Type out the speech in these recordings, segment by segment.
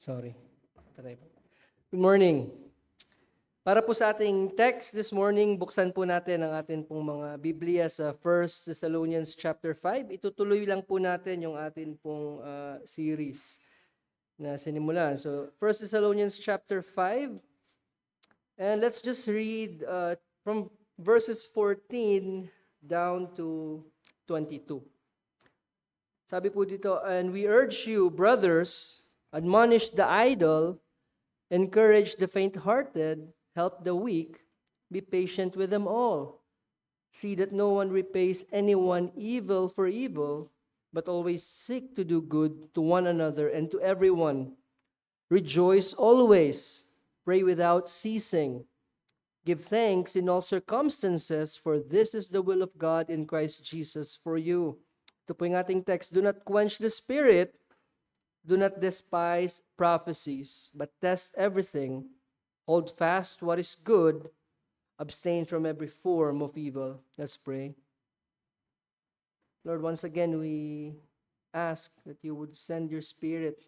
Sorry. Good morning. Para po sa ating text this morning, buksan po natin ang atin pong mga Biblia sa 1 Thessalonians chapter 5. Itutuloy lang po natin yung atin pong series na sinimulan. So 1 Thessalonians chapter 5. And let's just read from verses 14 down to 22. Sabi po dito, "And we urge you, brothers, admonish the idle, encourage the faint-hearted, help the weak, be patient with them all. See that no one repays anyone evil for evil, but always seek to do good to one another and to everyone. Rejoice always, pray without ceasing. Give thanks in all circumstances, for this is the will of God in Christ Jesus for you." Ito po yung ating text. "Do not quench the spirit, do not despise prophecies, but test everything. Hold fast what is good. Abstain from every form of evil." Let's pray. Lord, once again, we ask that you would send your Spirit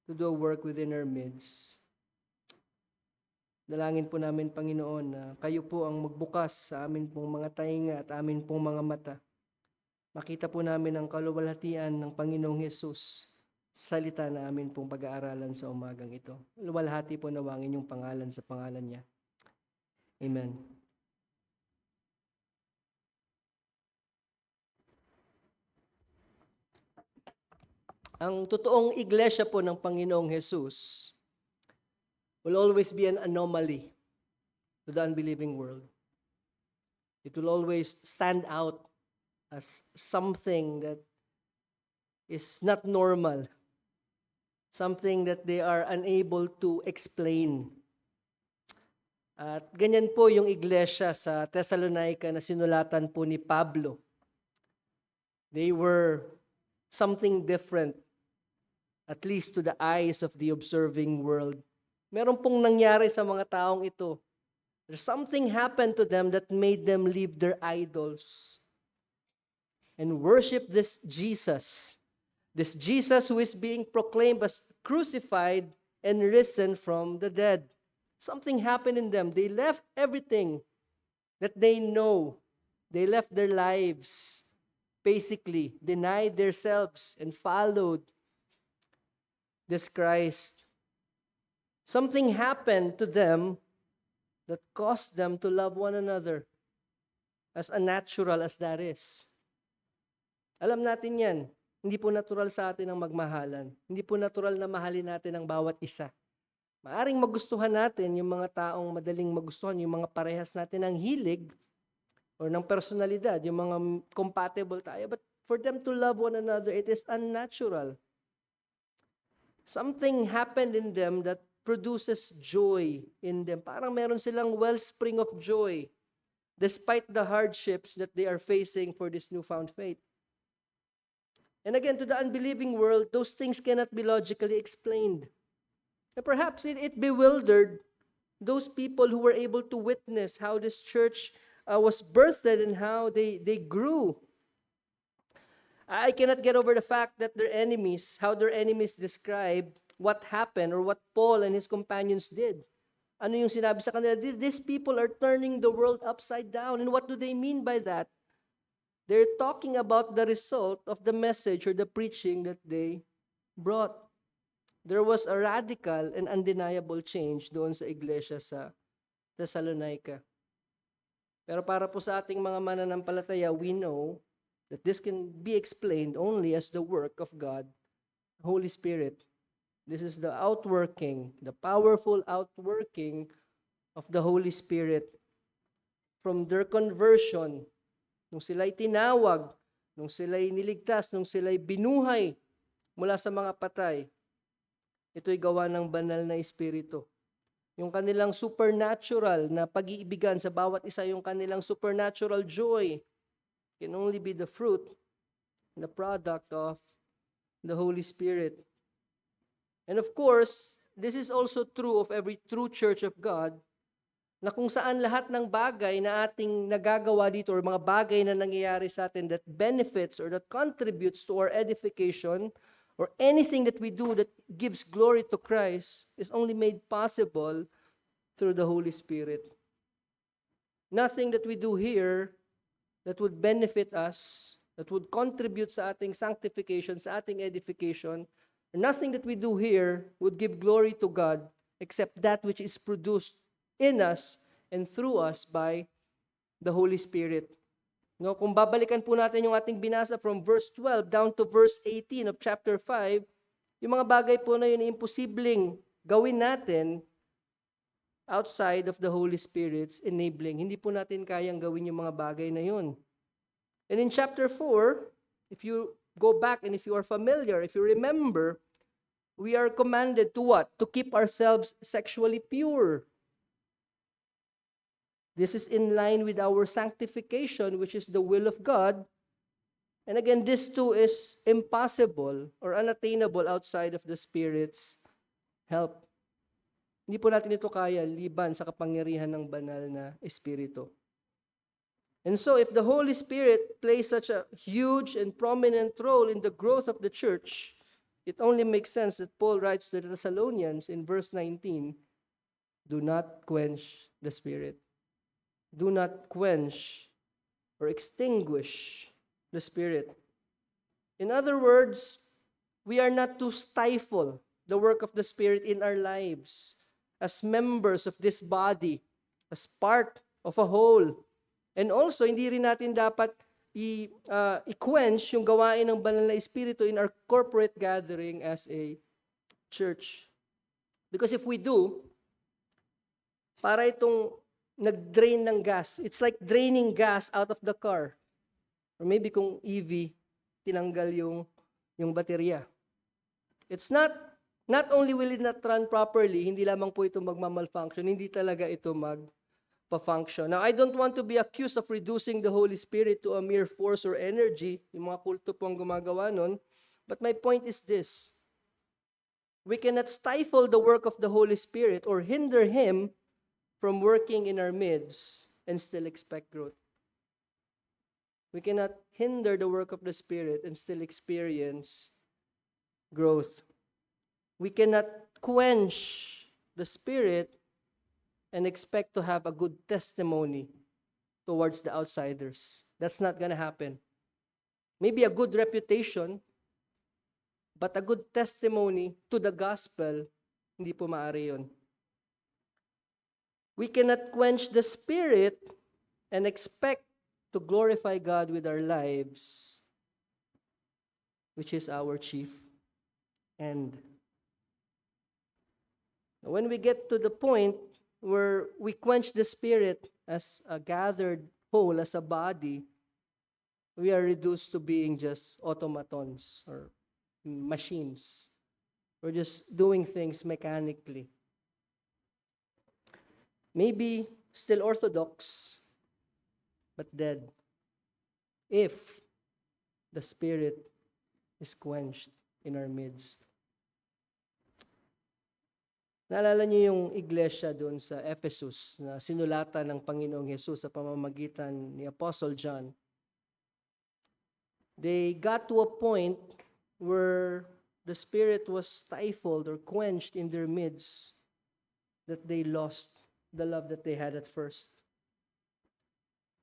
to do a work within our midst. Dalangin po namin, Panginoon, na kayo po ang magbukas sa amin pong mga tainga at amin pong mga mata. Makita po namin ang kaluwalhatian ng Panginoong Hesus, salita na amin pong pag-aaralan sa umagang ito. Luwalhati po nawangin yung pangalan sa pangalan niya. Amen. Ang totoong iglesia po ng Panginoong Hesus will always be an anomaly to the unbelieving world. It will always stand out as something that is not normal, something that they are unable to explain. At ganyan po yung iglesia sa Thessalonica na sinulatan po ni Pablo. They were something different, at least to the eyes of the observing world. Meron pong nangyari sa mga taong ito. There's something happened to them that made them leave their idols and worship this Jesus who is being proclaimed as crucified and risen from the dead. Something happened in them. They left everything that they know. They left their lives, basically, denied themselves and followed this Christ. Something happened to them that caused them to love one another, as unnatural as that is. Alam natin yan. Hindi po natural sa atin ang magmahalan. Hindi po natural na mahalin natin ang bawat isa. Maaring magustuhan natin yung mga taong madaling magustuhan, yung mga parehas natin ng hilig or ng personalidad, yung mga compatible tayo. But for them to love one another, it is unnatural. Something happened in them that produces joy in them. Parang meron silang wellspring of joy despite the hardships that they are facing for this newfound faith. And again, to the unbelieving world, those things cannot be logically explained. And perhaps it bewildered those people who were able to witness how this church was birthed and how they grew. I cannot get over the fact that how their enemies described what happened or what Paul and his companions did. Ano yung sinabi sa kanila? These people are turning the world upside down. And what do they mean by that? They're talking about the result of the message or the preaching that they brought. There was a radical and undeniable change doon sa iglesia sa Thessalonica. Pero para po sa ating mga mananampalataya, we know that this can be explained only as the work of God, Holy Spirit. This is the outworking, the powerful outworking of the Holy Spirit. From their conversion, nung sila'y tinawag, nung sila'y niligtas, nung sila'y binuhay mula sa mga patay, ito'y gawa ng banal na Espiritu. Yung kanilang supernatural na pag-iibigan sa bawat isa, yung kanilang supernatural joy can only be the fruit, the product of the Holy Spirit. And of course, this is also true of every true church of God, na kung saan lahat ng bagay na ating nagagawa dito or mga bagay na nangyayari sa atin that benefits or that contributes to our edification or anything that we do that gives glory to Christ is only made possible through the Holy Spirit. Nothing that we do here that would benefit us, that would contribute sa ating sanctification, sa ating edification, nothing that we do here would give glory to God except that which is produced in us and through us by the Holy Spirit. No, kung babalikan po natin yung ating binasa from verse 12 down to verse 18 of chapter 5, yung mga bagay po na yun imposibleng gawin natin outside of the Holy Spirit's enabling. Hindi po natin kayang gawin yung mga bagay na yun. And in chapter 4, if you go back and if you are familiar, if you remember, we are commanded to what? To keep ourselves sexually pure. This is in line with our sanctification, which is the will of God. And again, this too is impossible or unattainable outside of the Spirit's help. Hindi po natin ito kaya liban sa kapangyarihan ng banal na Espiritu. And so if the Holy Spirit plays such a huge and prominent role in the growth of the church, it only makes sense that Paul writes to the Thessalonians in verse 19, do not quench the Spirit. Do not quench or extinguish the Spirit. In other words, we are not to stifle the work of the Spirit in our lives as members of this body, as part of a whole. And also, hindi rin natin dapat i-quench yung gawain ng banal na Espiritu in our corporate gathering as a church. Because if we do, para itong nag-drain ng gas. It's like draining gas out of the car. Or maybe kung EV, tinanggal yung baterya. It's not only will it not run properly, hindi lamang po ito magmamalfunction, hindi talaga ito magpa-function. Now, I don't want to be accused of reducing the Holy Spirit to a mere force or energy. Yung mga kulto po ang gumagawa nun. But my point is this. We cannot stifle the work of the Holy Spirit or hinder Him from working in our midst and still expect growth. We cannot hinder the work of the Spirit and still experience growth. We cannot quench the Spirit and expect to have a good testimony towards the outsiders. That's not going to happen. Maybe a good reputation, but a good testimony to the gospel, hindi po maaari yun. We cannot quench the Spirit and expect to glorify God with our lives, which is our chief end. When we get to the point where we quench the Spirit as a gathered whole, as a body, we are reduced to being just automatons or machines. We're just doing things mechanically. Maybe still orthodox, but dead. If the Spirit is quenched in our midst. Naalala niyo yung iglesia doon sa Ephesus na sinulatan ng Panginoong Hesus sa pamamagitan ni Apostle John. They got to a point where the Spirit was stifled or quenched in their midst that they lost the love that they had at first.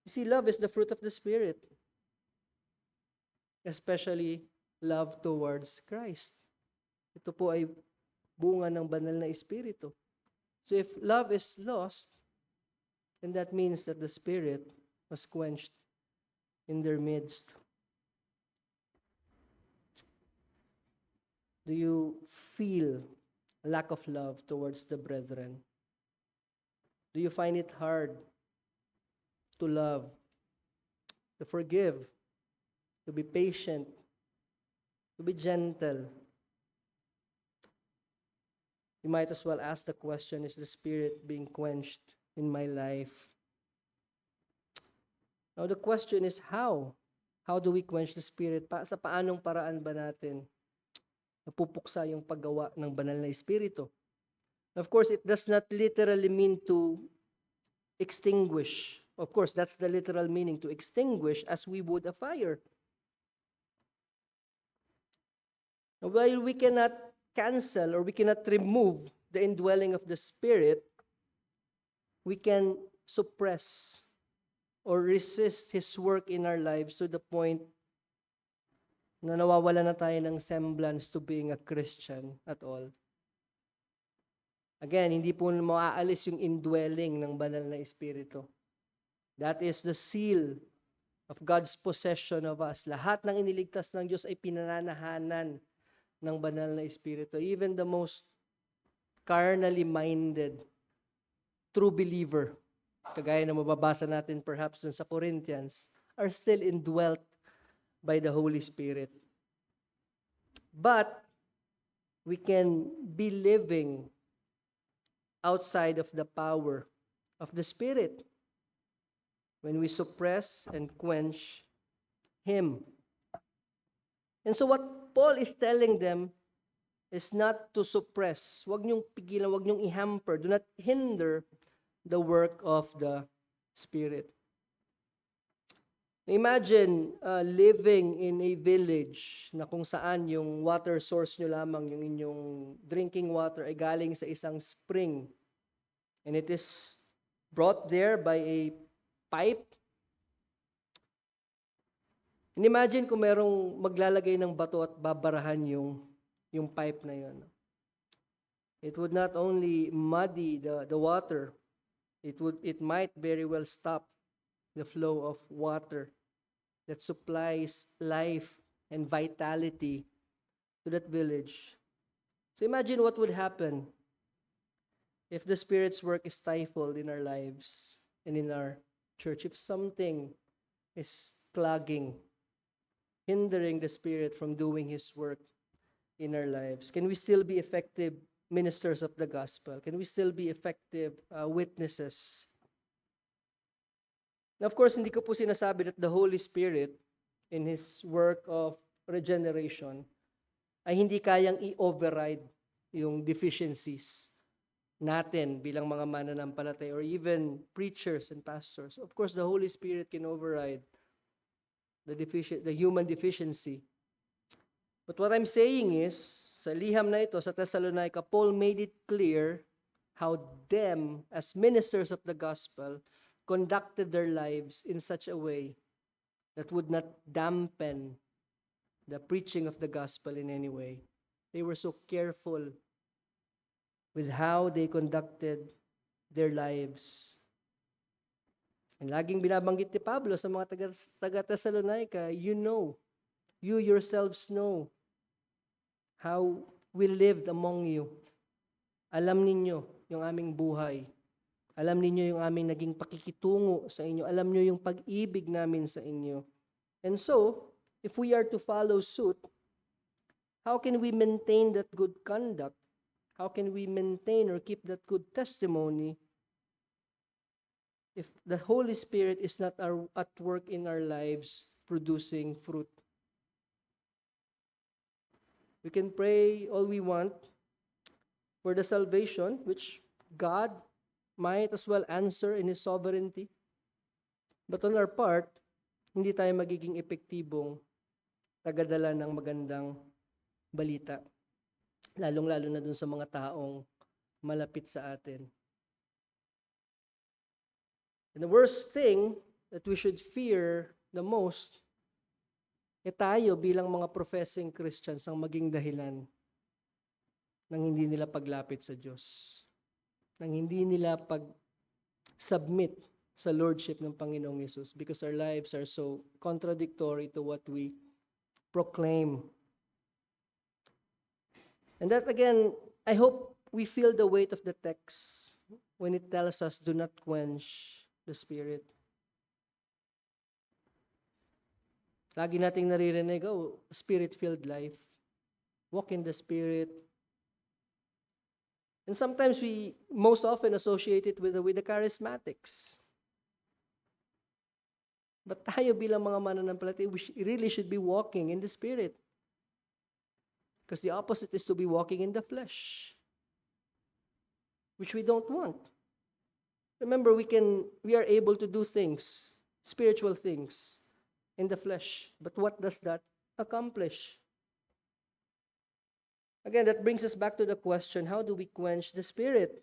You see, love is the fruit of the Spirit, especially love towards Christ. Ito po ay bunga ng banal na Espiritu. So if love is lost, then that means that the Spirit was quenched in their midst. Do you feel a lack of love towards the brethren? Do you find it hard to love, to forgive, to be patient, to be gentle? You might as well ask the question, is the Spirit being quenched in my life? Now the question is how? How do we quench the Spirit? Sa paanong paraan ba natin napupuksa yung paggawa ng banal na Espiritu? Of course, it does not literally mean to extinguish. Of course, that's the literal meaning, to extinguish as we would a fire. While we cannot cancel or we cannot remove the indwelling of the Spirit, we can suppress or resist His work in our lives to the point na nawawala na tayo ng semblance to being a Christian at all. Again, hindi po maaalis yung indwelling ng banal na Espiritu. That is the seal of God's possession of us. Lahat ng iniligtas ng Diyos ay pinananahanan ng banal na Espiritu. Even the most carnally minded true believer, kagaya na mababasa natin perhaps dun sa Corinthians, are still indwelt by the Holy Spirit. But we can be living outside of the power of the Spirit when we suppress and quench Him. And so what Paul is telling them is not to suppress. Huwag niyong pigilan, huwag niyong i-hamper. Do not hinder the work of the Spirit. Imagine living in a village na kung saan yung water source nyo lamang, yung inyong drinking water ay galing sa isang spring. And it is brought there by a pipe. And imagine kung merong maglalagay ng bato at babarahan yung pipe na yun. It would not only muddy the water, it might very well stop the flow of water that supplies life and vitality to that village. So imagine what would happen if the Spirit's work is stifled in our lives and in our church. If something is clogging, hindering the Spirit from doing His work in our lives, can we still be effective ministers of the gospel? Can we still be effective witnesses? Now, of course, hindi ko po sinasabi that the Holy Spirit in His work of regeneration ay hindi kayang i-override yung deficiencies natin bilang mga mananampalataya or even preachers and pastors. Of course, the Holy Spirit can override the human deficiency. But what I'm saying is, sa liham na ito, sa Thessalonica, Paul made it clear how them, as ministers of the gospel, conducted their lives in such a way that would not dampen the preaching of the gospel in any way. They were so careful with how they conducted their lives. And laging binabanggit ni Pablo sa mga taga-Thessalonica, you yourselves know how we lived among you. Alam ninyo yung aming buhay. Alam ninyo yung aming naging pakikitungo sa inyo. Alam niyo yung pag-ibig namin sa inyo. And so, if we are to follow suit, how can we maintain that good conduct? How can we maintain or keep that good testimony if the Holy Spirit is not at work in our lives producing fruit? We can pray all we want for the salvation, which God might as well answer in His sovereignty. But on our part, hindi tayo magiging epektibong tagadala ng magandang balita. Lalong-lalo na dun sa mga taong malapit sa atin. And the worst thing that we should fear the most, tayo bilang mga professing Christians ang maging dahilan ng hindi nila paglapit sa Diyos. Nang hindi nila pag-submit sa Lordship ng Panginoong Yesus because our lives are so contradictory to what we proclaim. And that again, I hope we feel the weight of the text when it tells us, do not quench the Spirit. Lagi nating naririnig, Spirit-filled life. Walk in the Spirit. And sometimes we most often associate it with the charismatics. But tayo bilang mga mananampalataya, we really should be walking in the Spirit. Because the opposite is to be walking in the flesh, which we don't want. Remember, we are able to do things, spiritual things, in the flesh. But what does that accomplish? Again, that brings us back to the question, how do we quench the Spirit?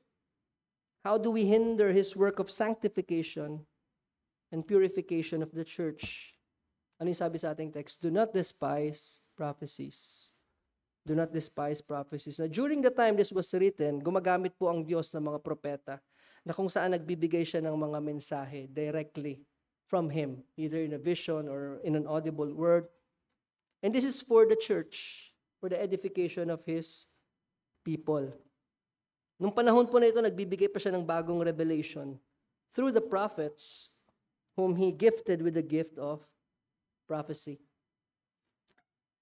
How do we hinder His work of sanctification and purification of the church? Ano yung sabi sa ating text? Do not despise prophecies. Do not despise prophecies. Now, during the time this was written, gumagamit po ang Diyos ng mga propeta na kung saan nagbibigay siya ng mga mensahe directly from Him, either in a vision or in an audible word. And this is for the church, for the edification of His people. Nung panahon po na ito, nagbibigay pa siya ng bagong revelation through the prophets whom He gifted with the gift of prophecy.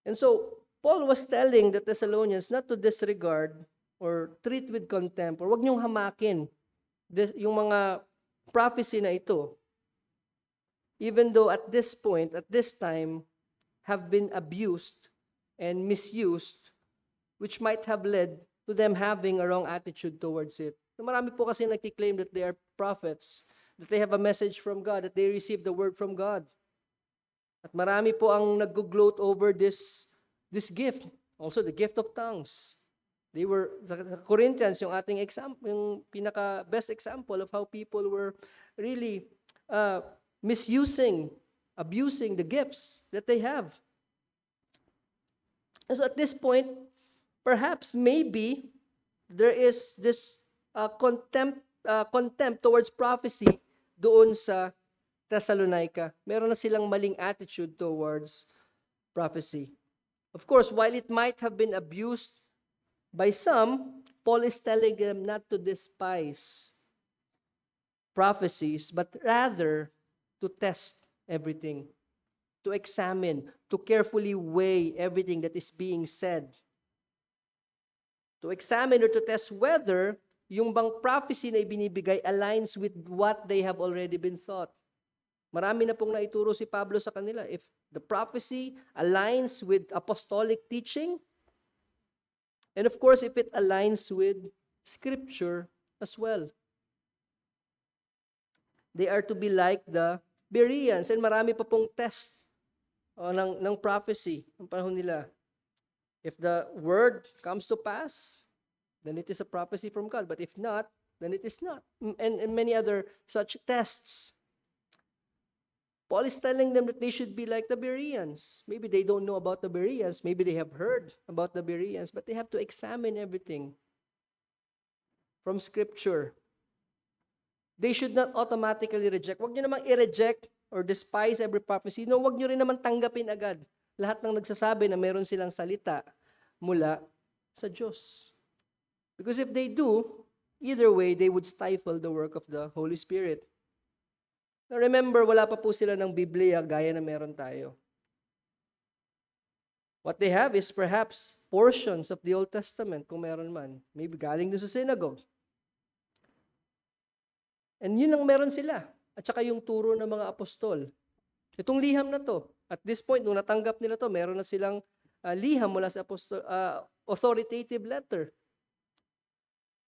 And so, Paul was telling the Thessalonians not to disregard or treat with contempt or wag niyong hamakin yung mga prophecy na ito. Even though at this point, at this time, have been abused and misused, which might have led to them having a wrong attitude towards it. Marami po kasi nagki-claim that they are prophets, that they have a message from God, that they received the word from God. At marami po ang nag-gloat over this gift, also the gift of tongues. They were, sa Corinthians, yung ating example, yung pinaka-best example of how people were really misusing, abusing the gifts that they have. And so at this point, perhaps, maybe, there is this contempt towards prophecy doon sa Thessalonica. Meron na silang maling attitude towards prophecy. Of course, while it might have been abused by some, Paul is telling them not to despise prophecies, but rather to test everything, to examine, to carefully weigh everything that is being said. To examine or to test whether yung bang prophecy na ibinibigay aligns with what they have already been taught. Marami na pong naituro si Pablo sa kanila. If the prophecy aligns with apostolic teaching, and of course, if it aligns with Scripture as well. They are to be like the Bereans. And marami pa pong test ng prophecy ng panahon nila. If the word comes to pass, then it is a prophecy from God. But if not, then it is not. And many other such tests. Paul is telling them that they should be like the Bereans. Maybe they don't know about the Bereans. Maybe they have heard about the Bereans. But they have to examine everything from Scripture. They should not automatically reject. Huwag nyo namang i-reject or despise every prophecy. No, huwag nyo rin naman tanggapin agad lahat ng nagsasabi na meron silang salita mula sa Diyos. Because if they do, either way, they would stifle the work of the Holy Spirit. Now remember, wala pa po sila ng Biblia gaya na meron tayo. What they have is perhaps portions of the Old Testament, kung meron man. Maybe galing dun sa synagogue. And yun ang meron sila. At saka yung turo ng mga apostol. Itong liham na to, at this point, nung natanggap nila to, meron na silang liham mula sa authoritative letter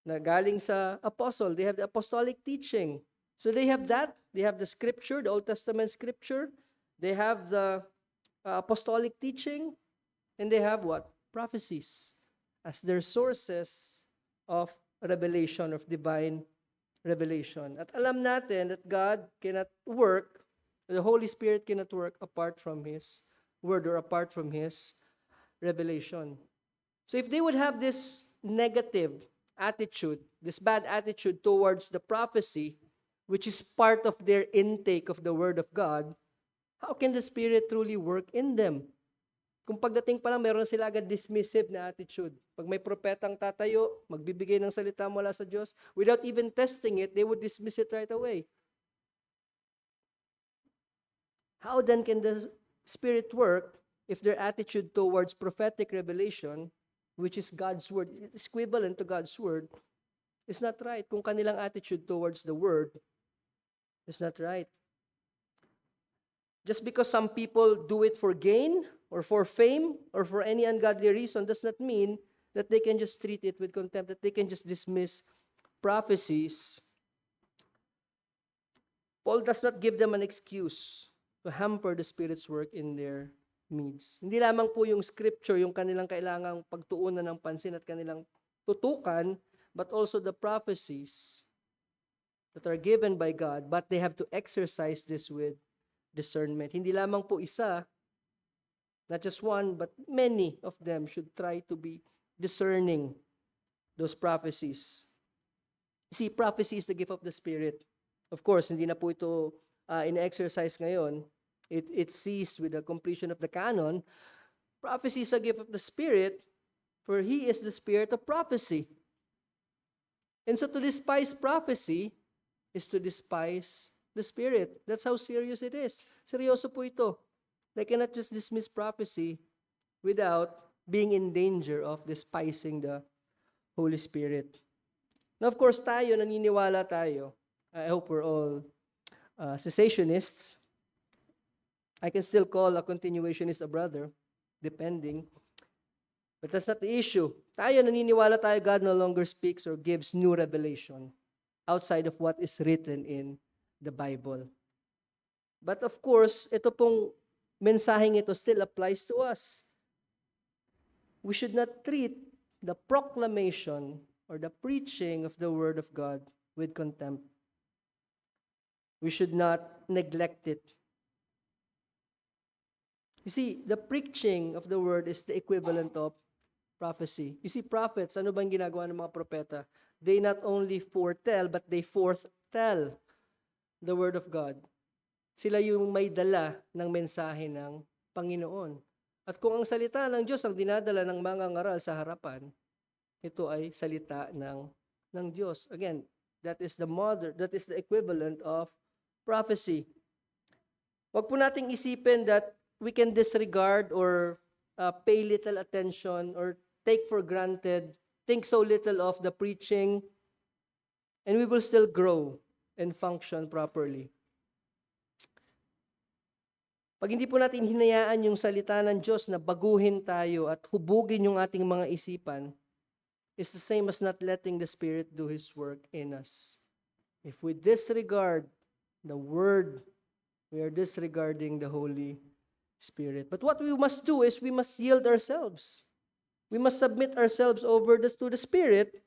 na galing sa apostle. They have the apostolic teaching. So they have that. They have the Scripture, the Old Testament Scripture. They have the apostolic teaching. And they have what? Prophecies as their sources of revelation, of divine revelation. At alam natin that God cannot work, the Holy Spirit cannot work apart from His Word or apart from His revelation. So if they would have this negative attitude, this bad attitude towards the prophecy, which is part of their intake of the Word of God, how can the Spirit truly work in them? Kung pagdating pa lang, meron sila agad dismissive na attitude. Pag may propetang tatayo, magbibigay ng salita mula sa Diyos, without even testing it, they would dismiss it right away. How then can the Spirit work if their attitude towards prophetic revelation, which is God's Word, is equivalent to God's Word, is not right? Kung kanilang attitude towards the Word is not right. Just because some people do it for gain or for fame or for any ungodly reason does not mean that they can just treat it with contempt, that they can just dismiss prophecies. Paul does not give them an excuse to hamper the Spirit's work in their needs. Hindi lamang po yung scripture yung kanilang kailangang pagtuunan ng pansin at kanilang tutukan, but also the prophecies that are given by God, but they have to exercise this with discernment. Hindi lamang po isa, not just one, but many of them should try to be discerning those prophecies. See, prophecy is the gift of the Spirit. Of course, hindi na po ito in-exercise ngayon. It ceased with the completion of the canon. Prophecy is a gift of the Spirit, for He is the Spirit of prophecy. And so to despise prophecy is to despise the Spirit. That's how serious it is. Seryoso po ito. They cannot just dismiss prophecy without being in danger of despising the Holy Spirit. Now, of course, naniniwala tayo. I hope we're all cessationists. I can still call a continuationist a brother, depending. But that's not the issue. Naniniwala tayo, God no longer speaks or gives new revelation outside of what is written in the Bible. But of course, ito pong mensaheng ito still applies to us. We should not treat the proclamation or the preaching of the Word of God with contempt. We should not neglect it. You see, the preaching of the Word is the equivalent of prophecy. You see, prophets, ano bang ginagawa ng mga propeta? They not only foretell, but they foretell the Word of God. Sila yung may dala ng mensahe ng Panginoon. At kung ang salita ng Diyos ang dinadala ng mga ngaral sa harapan, ito ay salita ng Diyos. Again, that is the equivalent of prophecy. Huwag po nating isipin that we can disregard or pay little attention or take for granted, think so little of the preaching, and we will still grow and function properly. Pag hindi po natin hinayaan yung salita ng Diyos na baguhin tayo at hubugin yung ating mga isipan, it's the same as not letting the Spirit do His work in us. If we disregard the Word, we are disregarding the Holy Spirit. But what we must do is we must yield ourselves. We must submit ourselves over to the Spirit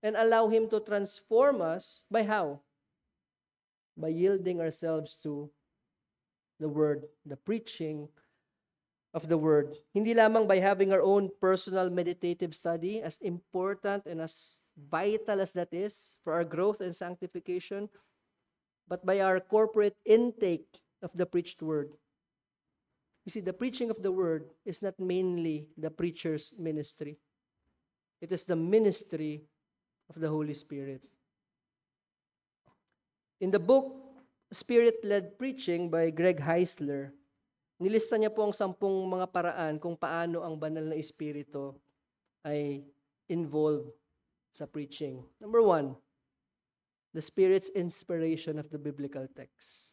and allow Him to transform us. By how? By yielding ourselves to the Word, the preaching of the Word. Hindi lamang by having our own personal meditative study, as important and as vital as that is for our growth and sanctification, but by our corporate intake of the preached Word. You see, the preaching of the Word is not mainly the preacher's ministry. It is the ministry of the Holy Spirit. In the book Spirit-Led Preaching by Greg Heisler, nilista niya po ang 10 mga paraan kung paano ang banal na Espiritu ay involved sa preaching. Number 1, the Spirit's inspiration of the biblical text.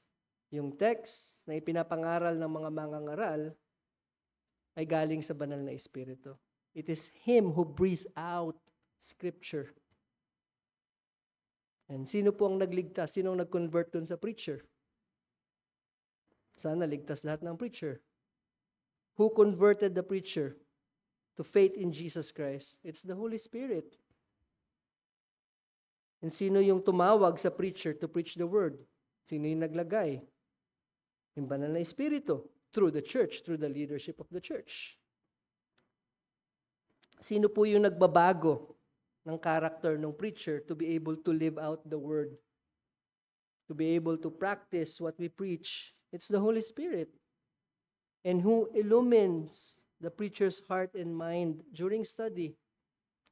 Yung text na ipinapangaral ng mga mangangaral ay galing sa banal na Espiritu. It is Him who breathed out Scripture. And sino po ang nagligtas? Sino ang nag-convert dun sa preacher? Sana ligtas lahat ng preacher. Who converted the preacher to faith in Jesus Christ? It's the Holy Spirit. And sino yung tumawag sa preacher to preach the word? Sino yung naglagay? Yung banal na Espiritu. Through the church, through the leadership of the church. Sino po yung nagbabago ng character ng preacher to be able to live out the word? To be able to practice what we preach? It's the Holy Spirit. And who illumines the preacher's heart and mind during study?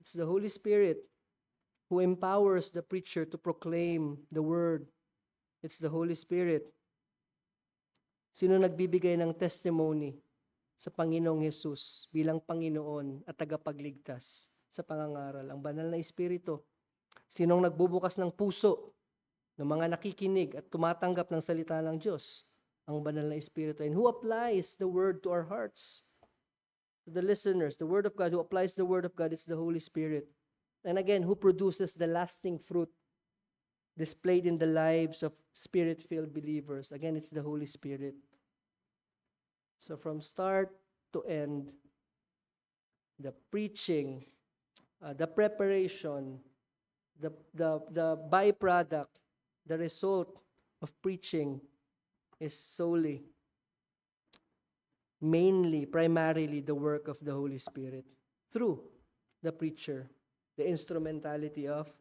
It's the Holy Spirit. Who empowers the preacher to proclaim the word? It's the Holy Spirit. Sino nagbibigay ng testimony sa Panginoong Hesus bilang Panginoon at tagapagligtas sa pangangaral? Ang banal na Espiritu. Sinong nagbubukas ng puso ng mga nakikinig at tumatanggap ng salita ng Diyos? Ang banal na Espiritu. And who applies the word to our hearts? To the listeners, the word of God. Who applies the word of God? It's the Holy Spirit. And again, who produces the lasting fruit displayed in the lives of Spirit-filled believers? Again, it's the Holy Spirit. So from start to end, the preaching, the preparation, the byproduct, the result of preaching is solely, mainly, primarily the work of the Holy Spirit through the preacher, the instrumentality of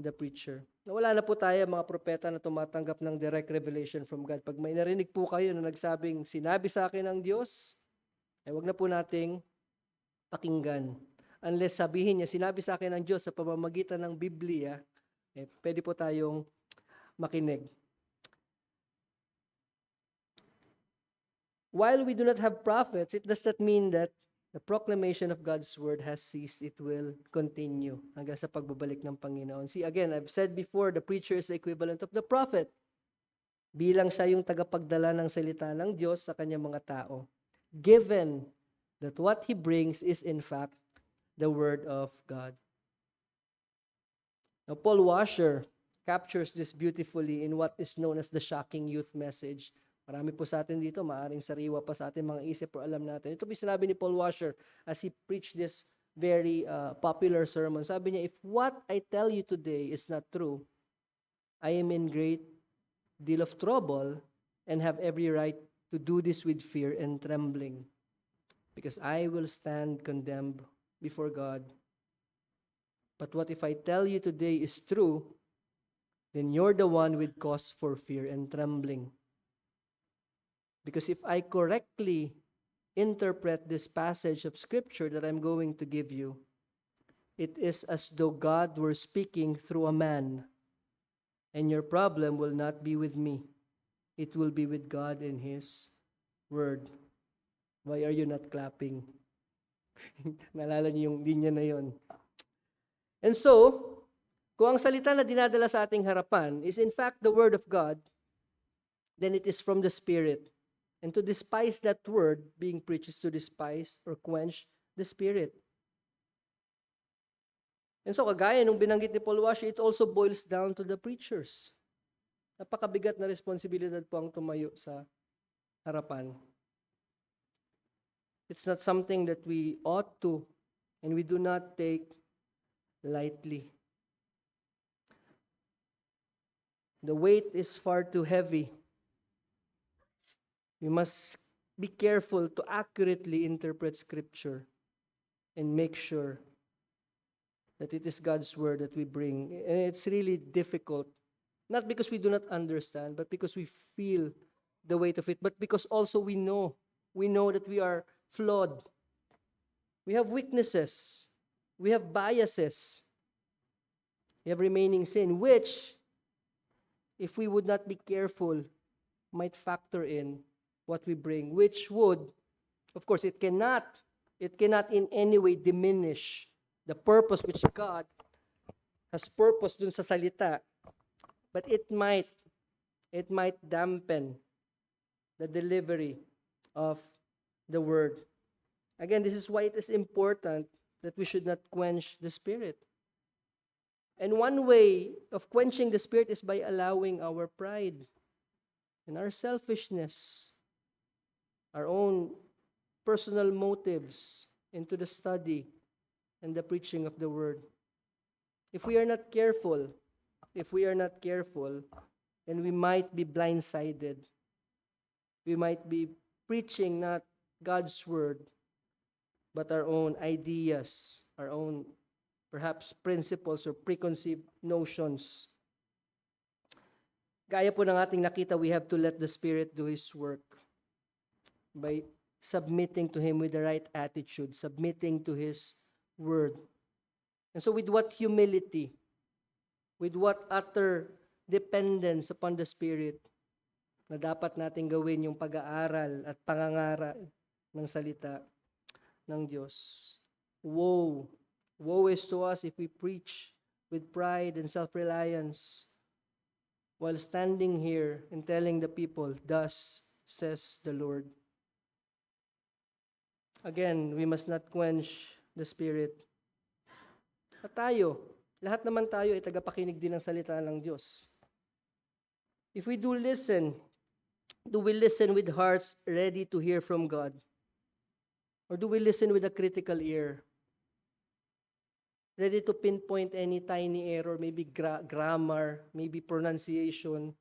the preacher. Wala na po tayo mga propeta na tumatanggap ng direct revelation from God. Pag may narinig po kayo na nagsabing, sinabi sa akin ng Diyos, ay wag na po nating pakinggan. Unless sabihin niya, sinabi sa akin ng Diyos sa pamamagitan ng Biblia, pwede po tayong makinig. While we do not have prophets, it does not mean that the proclamation of God's word has ceased. It will continue hanggang sa pagbabalik ng Panginoon. See, again, I've said before, the preacher is the equivalent of the prophet. Bilang siya yung tagapagdala ng salita ng Diyos sa kanyang mga tao. Given that what he brings is in fact the word of God. Now, Paul Washer captures this beautifully in what is known as the shocking youth message. Marami po sa atin dito, maaring sariwa pa sa ating mga isip o alam natin. Ito po sinabi ni Paul Washer as he preached this very popular sermon. Sabi niya, if what I tell you today is not true, I am in great deal of trouble and have every right to do this with fear and trembling, because I will stand condemned before God. But what if I tell you today is true, then you're the one with cause for fear and trembling. Because if I correctly interpret this passage of Scripture that I'm going to give you, it is as though God were speaking through a man, and your problem will not be with me. It will be with God and His Word. Why are you not clapping? Naalala niyo yung linya na yon. And so, kung ang salita na dinadala sa ating harapan is in fact the Word of God, then it is from the Spirit. And to despise that word being preached is to despise or quench the Spirit. And so, kagaya nung binanggit ni Paul Washer, it also boils down to the preachers. Napakabigat na responsibilidad po ang tumayo sa harapan. It's not something that we ought to and we do not take lightly. The weight is far too heavy. We must be careful to accurately interpret Scripture and make sure that it is God's word that we bring. And it's really difficult, not because we do not understand, but because we feel the weight of it, but because also we know that we are flawed. We have weaknesses. We have biases. We have remaining sin, which, if we would not be careful, might factor in what we bring, which would, of course, it cannot in any way diminish the purpose which God has purposed dun sa salita, but it might dampen the delivery of the word. Again, this is why it is important that we should not quench the Spirit. And one way of quenching the Spirit is by allowing our pride and our selfishness, our own personal motives into the study and the preaching of the word. If we are not careful, then we might be blindsided. We might be preaching not God's word, but our own ideas, our own perhaps principles or preconceived notions. Gaya po ng ating nakita, we have to let the Spirit do His work by submitting to Him with the right attitude, submitting to His word. And so with what humility, with what utter dependence upon the Spirit, na dapat natin gawin yung pag-aaral at pangangaral ng salita ng Diyos. Woe is to us if we preach with pride and self-reliance while standing here and telling the people, thus says the Lord. Again, we must not quench the Spirit. At tayo, lahat naman tayo ay tagapakinig din ng salita ng Diyos. If we do listen Do we listen with hearts ready to hear from God? Or do we listen with a critical ear? Ready to pinpoint any tiny error, maybe grammar, maybe pronunciation.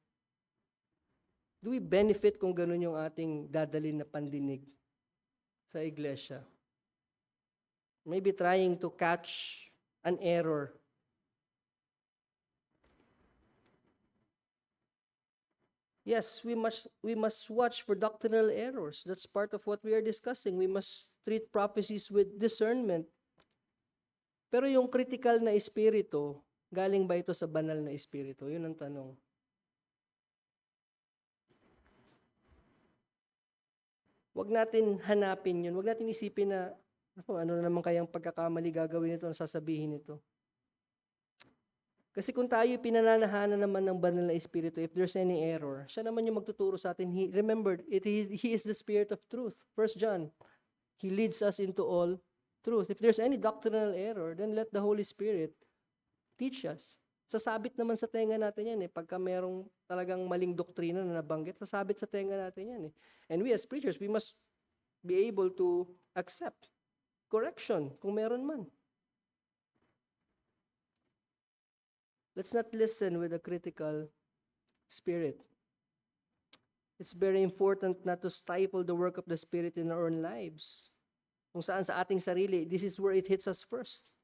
Do we benefit kung ganun yung ating dadalhin na pandinig sa iglesia? Maybe trying to catch an error. Yes, we must watch for doctrinal errors. That's part of what we are discussing. We must treat prophecies with discernment. Pero yung critical na espiritu, galing ba ito sa banal na espiritu? Yun ang tanong. Huwag natin hanapin yun. Huwag natin isipin na, ano na naman kayang pagkakamali gagawin nito, sasabihin nito. Kasi kung tayo pinananahanan naman ng banal na espiritu, if there's any error, siya naman yung magtuturo sa atin. Remember, He is the Spirit of truth. 1 John, He leads us into all truth. If there's any doctrinal error, then let the Holy Spirit teach us. Sasabit naman sa tenga natin yan eh. Pagka merong talagang maling doktrina na nabanggit, sasabit sa tenga natin yan eh. And we as preachers, we must be able to accept correction kung meron man. Let's not listen with a critical spirit. It's very important not to stifle the work of the Spirit in our own lives. Kung saan sa ating sarili, this is where it hits us first.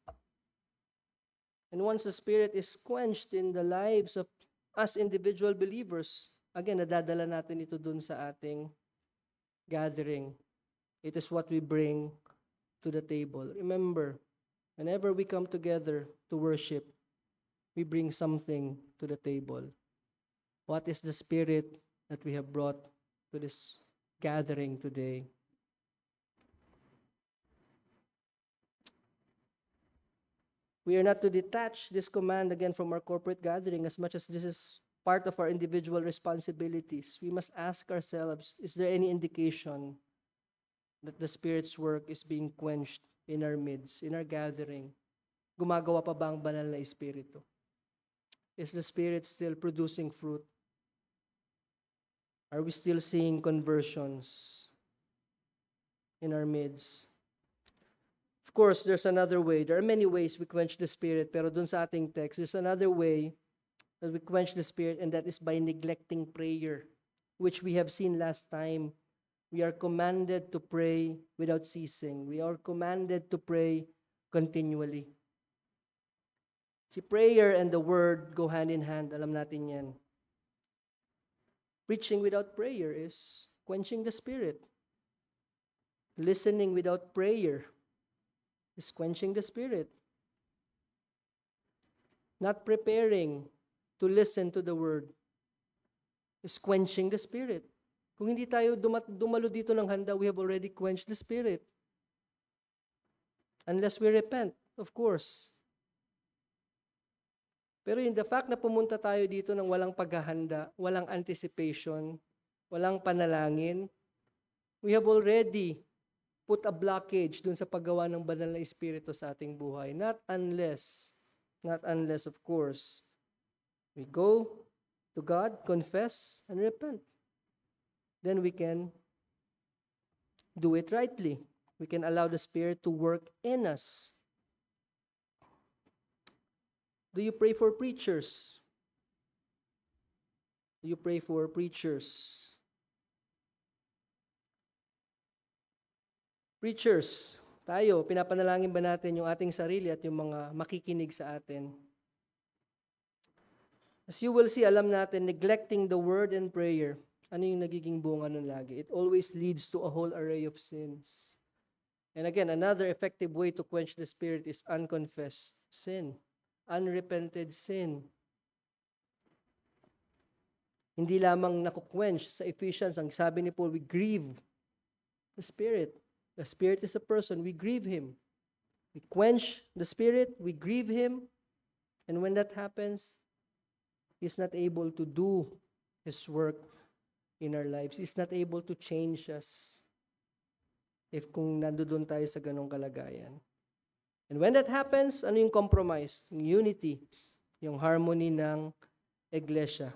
And once the Spirit is quenched in the lives of us individual believers, again, nadadala natin ito dun sa ating gathering. It is what we bring to the table. Remember, whenever we come together to worship, we bring something to the table. What is the spirit that we have brought to this gathering today? We are not to detach this command again from our corporate gathering as much as this is part of our individual responsibilities. We must ask ourselves, is there any indication that the Spirit's work is being quenched in our midst, in our gathering? Gumagawa pa ba ang banal na Espiritu? Is the Spirit still producing fruit? Are we still seeing conversions in our midst? Of course, there's another way. There are many ways we quench the Spirit, pero dun sa ating text, there's another way that we quench the Spirit, and that is by neglecting prayer, which we have seen last time. We are commanded to pray without ceasing. We are commanded to pray continually. See, prayer and the word go hand in hand. Alam natin yan. Preaching without prayer is quenching the Spirit. Listening without prayer is quenching the Spirit. Not preparing to listen to the word is quenching the Spirit. Kung hindi tayo dumalo dito ng handa, we have already quenched the Spirit. Unless we repent, of course. Pero in the fact na pumunta tayo dito ng walang paghahanda, walang anticipation, walang panalangin, we have already put a blockage dun sa paggawa ng banal na Espiritu sa ating buhay. Not unless, of course, we go to God, confess, and repent. Then we can do it rightly. We can allow the Spirit to work in us. Do you pray for preachers? Do you pray for preachers? Preachers, tayo, pinapanalangin ba natin yung ating sarili at yung mga makikinig sa atin? As you will see, alam natin, neglecting the word and prayer, ano yung nagiging bunga nun lagi? It always leads to a whole array of sins. And again, another effective way to quench the Spirit is unconfessed sin. Unrepented sin. Hindi lamang nakuquench sa Ephesians, ang sabi ni Paul, we grieve the Spirit. The Spirit is a person, we grieve Him. We quench the Spirit, we grieve Him, and when that happens, He's not able to do His work in our lives. He's not able to change us if kung nandoon tayo sa ganong kalagayan. And when that happens, ano yung compromise? Yung unity, yung harmony ng iglesia.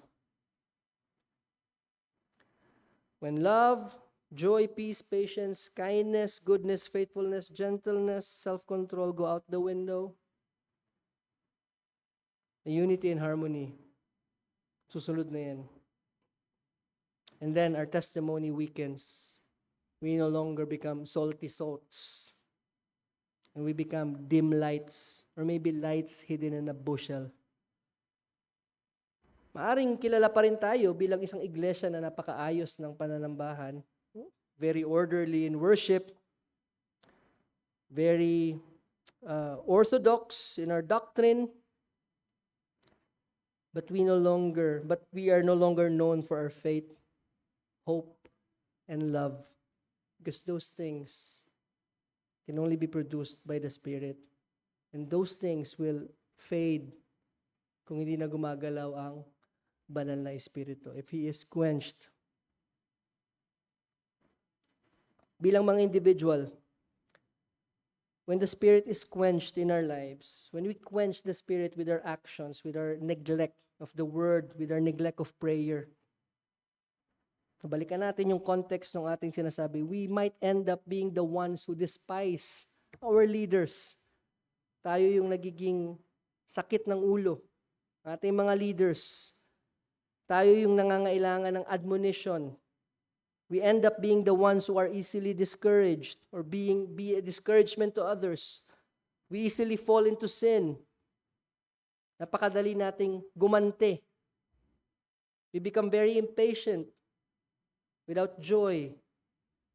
When love, joy, peace, patience, kindness, goodness, faithfulness, gentleness, self-control go out the window, the unity and harmony, susunod na yan. And then our testimony weakens. We no longer become salty salts. And we become dim lights, or maybe lights hidden in a bushel. Maaring kilala pa rin tayo bilang isang iglesia na napakaayos ng pananambahan. Very orderly in worship. Very orthodox in our doctrine. But we are no longer known for our faith, hope, and love. Because those things can only be produced by the Spirit. And those things will fade kung hindi na gumagalaw ang banal na Espiritu. If He is quenched. Bilang mga individual, when the Spirit is quenched in our lives, when we quench the Spirit with our actions, with our neglect of the Word, with our neglect of prayer, balikan natin yung context ng ating sinasabi, we might end up being the ones who despise our leaders. Tayo yung nagiging sakit ng ulo. Ating mga leaders. Tayo yung nangangailangan ng admonition. We end up being the ones who are easily discouraged or be a discouragement to others. We easily fall into sin. Napakadali nating gumante. We become very impatient, without joy,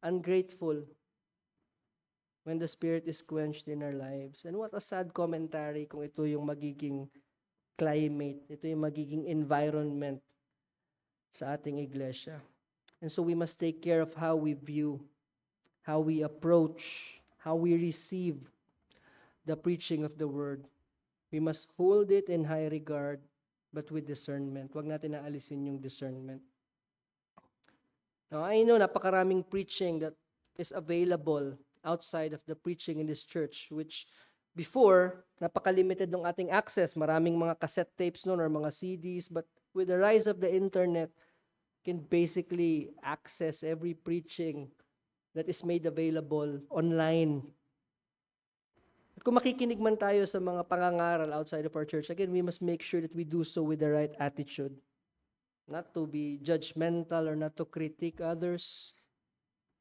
ungrateful, when the Spirit is quenched in our lives. And what a sad commentary kung ito yung magiging climate, ito yung magiging environment sa ating iglesia. And so we must take care of how we view, how we approach, how we receive the preaching of the Word. We must hold it in high regard, but with discernment. Huwag natin naalisin yung discernment. Now, I know napakaraming preaching that is available outside of the preaching in this church, which before, napaka-limited ng ating access. Maraming mga cassette tapes noon or mga CDs, but with the rise of the internet, can basically access every preaching that is made available online. At kung makikinig man tayo sa mga pangangaral outside of our church, again, we must make sure that we do so with the right attitude. Not to be judgmental or not to critique others.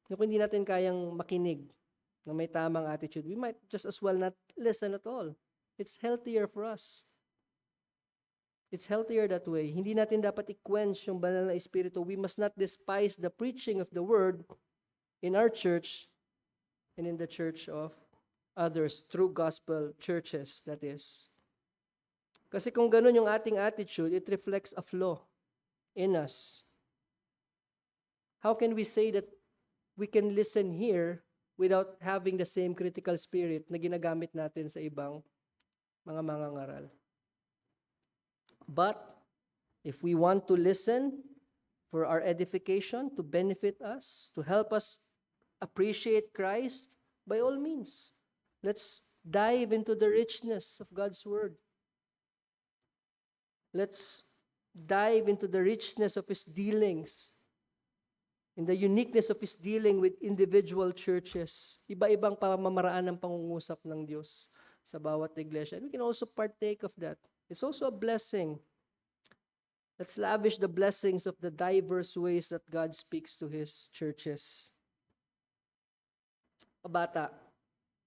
Kung hindi natin kayang makinig na may tamang attitude, we might just as well not listen at all. It's healthier for us. It's healthier that way. Hindi natin dapat i-quench yung banal na Espiritu. We must not despise the preaching of the Word in our church and in the church of others, true gospel churches, that is. Kasi kung ganun yung ating attitude, it reflects a flaw in us. How can we say that we can listen here without having the same critical spirit na ginagamit natin sa ibang mga mangangaral? But if we want to listen for our edification, to benefit us, to help us appreciate Christ, by all means, let's dive into the richness of God's Word. Let's dive into the richness of His dealings, in the uniqueness of His dealing with individual churches. Iba-ibang pamamaraan ng pangungusap ng Diyos sa bawat iglesia. And we can also partake of that. It's also a blessing. Let's lavish the blessings of the diverse ways that God speaks to His churches. Bata,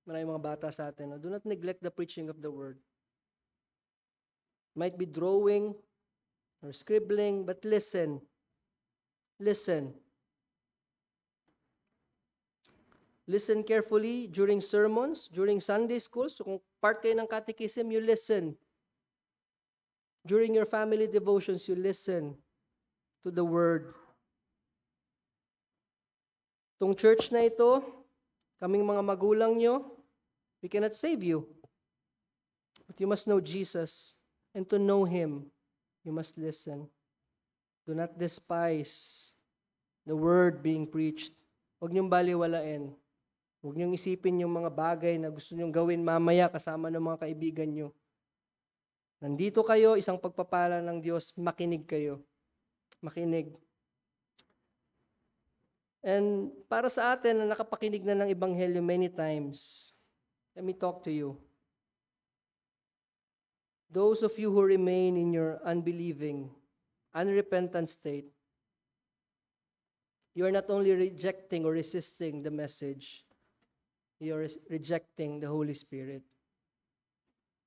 maraming mga bata sa atin, do not neglect the preaching of the Word. Might be drawing or scribbling, but listen. Listen. Listen carefully during sermons, during Sunday schools. So kung part kayo ng catechism, you listen. During your family devotions, you listen to the Word. Itong church na ito, kaming mga magulang nyo, we cannot save you. But you must know Jesus. And to know Him, you must listen. Do not despise the Word being preached. Huwag niyong baliwalain. Huwag niyong isipin yung mga bagay na gusto niyong gawin mamaya kasama ng mga kaibigan niyo. Nandito kayo, isang pagpapala ng Diyos, makinig kayo. Makinig. And para sa atin na nakapakinig na ng Ebanghelyo many times, let me talk to you. Those of you who remain in your unbelieving, unrepentant state, you are not only rejecting or resisting the message, you are rejecting the Holy Spirit.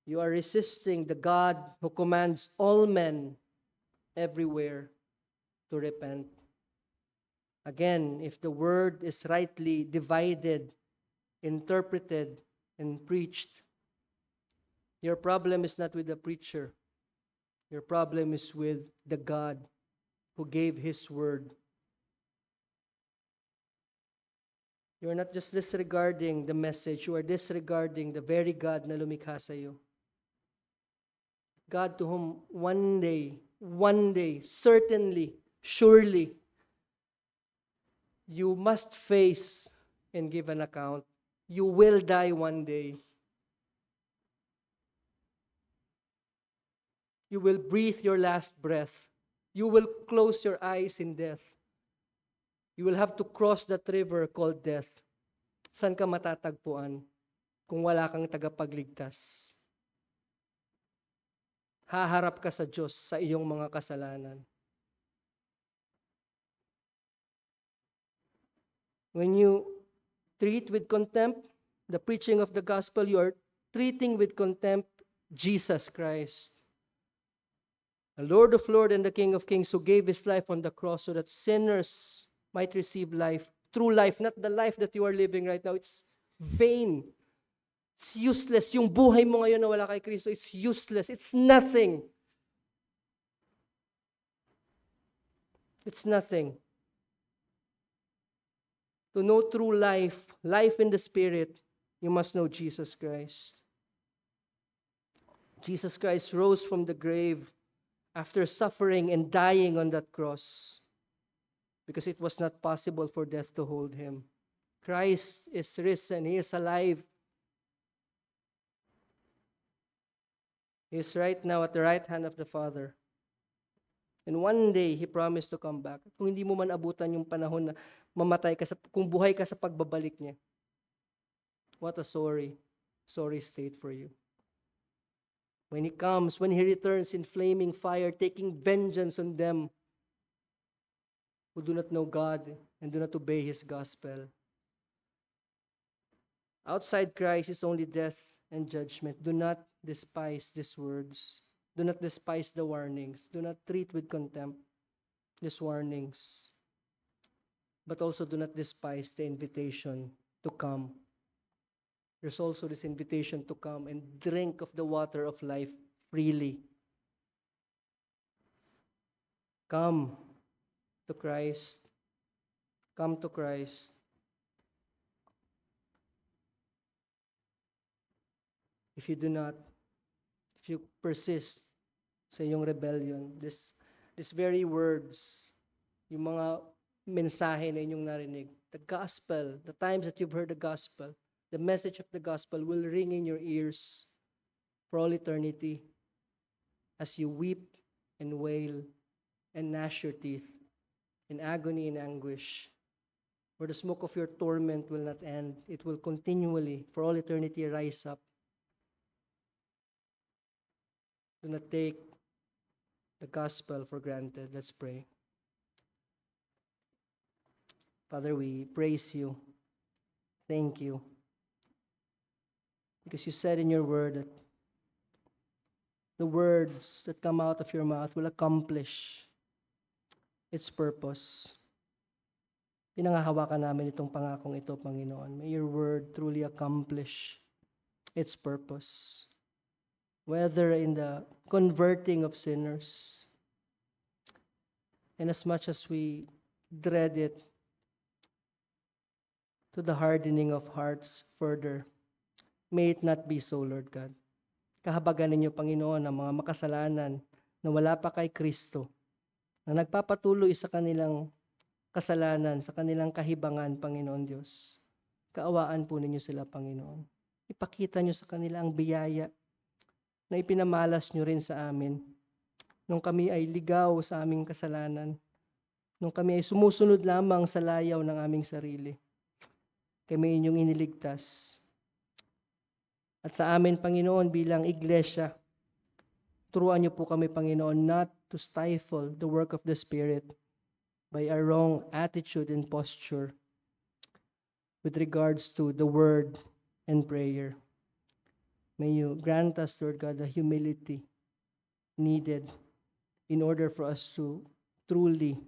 You are resisting the God who commands all men everywhere to repent. Again, if the word is rightly divided, interpreted, and preached, your problem is not with the preacher. Your problem is with the God who gave His word. You are not just disregarding the message, you are disregarding the very God na lumikha sa iyo. God to whom one day, certainly, surely, you must face and give an account. You will die one day. You will breathe your last breath. You will close your eyes in death. You will have to cross that river called death. Saan ka matatagpuan kung wala kang tagapagligtas? Haharap ka sa Diyos sa iyong mga kasalanan. When you treat with contempt the preaching of the gospel, you are treating with contempt Jesus Christ, the Lord of lords and the King of kings, who gave His life on the cross so that sinners might receive life, true life, not the life that you are living right now. It's vain. It's useless. Yung buhay mo ngayon na wala kay Kristo, it's useless. It's nothing. It's nothing. To know true life, life in the Spirit, you must know Jesus Christ. Jesus Christ rose from the grave after suffering and dying on that cross because it was not possible for death to hold Him. Christ is risen. He is alive. He is right now at the right hand of the Father. And one day, He promised to come back. Kung hindi mo man abutan yung panahon na mamatay ka, kung buhay ka sa pagbabalik niya, what a sorry state for you. When He comes, when He returns in flaming fire, taking vengeance on them who do not know God and do not obey His gospel. Outside Christ is only death and judgment. Do not despise these words. Do not despise the warnings. Do not treat with contempt these warnings. But also do not despise the invitation to come. There's also this invitation to come and drink of the water of life freely. Come to Christ. Come to Christ. If you do not, if you persist sa iyong rebellion, these very words, yung mga mensahe na inyong narinig, the gospel, the times that you've heard the gospel, the message of the gospel will ring in your ears for all eternity as you weep and wail and gnash your teeth in agony and anguish. For the smoke of your torment will not end. It will continually, for all eternity, rise up. Do not take the gospel for granted. Let's pray. Father, we praise You. Thank You. Because You said in Your word that the words that come out of Your mouth will accomplish its purpose. Pinangahawakan namin itong pangakong ito, Panginoon. May Your word truly accomplish its purpose. Whether in the converting of sinners, and as much as we dread it, to the hardening of hearts further, may it not be so, Lord God. Kahabagan ninyo, Panginoon, ang mga makasalanan na wala pa kay Kristo, na nagpapatuloy sa kanilang kasalanan, sa kanilang kahibangan, Panginoon Diyos. Kaawaan po ninyo sila, Panginoon. Ipakita nyo sa kanila ang biyaya na ipinamalas nyo rin sa amin nung kami ay ligaw sa aming kasalanan, nung kami ay sumusunod lamang sa layaw ng aming sarili. Kami inyong iniligtas. At sa amin, Panginoon, bilang iglesia, turuan niyo po kami, Panginoon, not to stifle the work of the Spirit by our wrong attitude and posture with regards to the word and prayer. May you grant us, Lord God, the humility needed in order for us to truly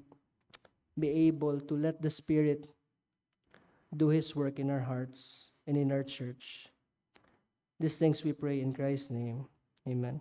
be able to let the Spirit do His work in our hearts and in our church. These things we pray in Christ's name. Amen.